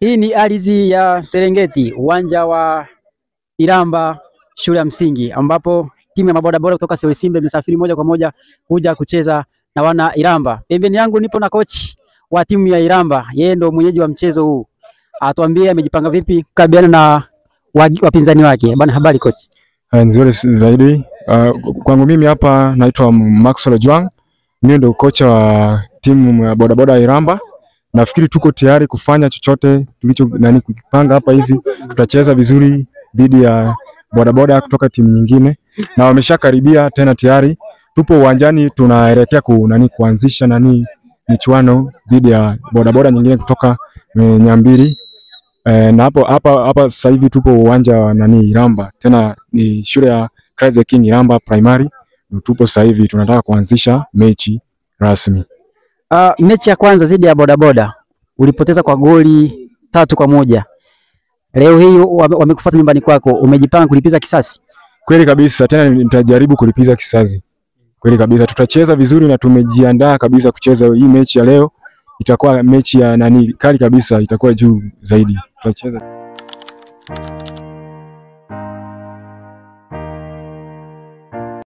Hii ni ardhi ya Serengeti, uwanja wa Iramba shule ya msingi, ambapo timu ya mabodaboda kutoka Seusimbe imesafiri moja kwa moja kuja kucheza na wana Iramba. Pembeni yangu nipo na coach wa timu ya Iramba, yeye ndo mwenyeji wa mchezo huu. Atuambie amejipanga vipi kukabiliana na wapinzani wake. Bwana, habari coach? Nzuri zaidi. Kwangu mimi hapa naitwa Maxwell Juang. Mimi ndo kocha wa timu ya bodaboda Iramba. Nafikiri tuko tayari kufanya chochote kukipanga hapa hivi. Tutacheza vizuri dhidi ya bodaboda kutoka timu nyingine na wameshakaribia tena tayari. Tupo uwanjani tunaelekea kuanzisha michuano dhidi ya bodaboda nyingine kutoka Nyambiri. Na hapa sasa hivi tupo uwanja wa Iramba. Tena ni shule ya Christ the King Iramba Primary. Tupo sasa hivi tunataka kuanzisha mechi rasmi. Mechi ya kwanza dhidi ya bodaboda ulipoteza kwa goli 3-1. Leo hii wamekufuata nyumbani kwako, umejipanga kulipiza kisasi? Kweli kabisa, tena nitajaribu kulipiza kisasi. Kweli kabisa, tutacheza vizuri na tumejiandaa kabisa kucheza hii mechi ya leo. Itakuwa mechi ya kali kabisa, itakuwa juu zaidi. Tutacheza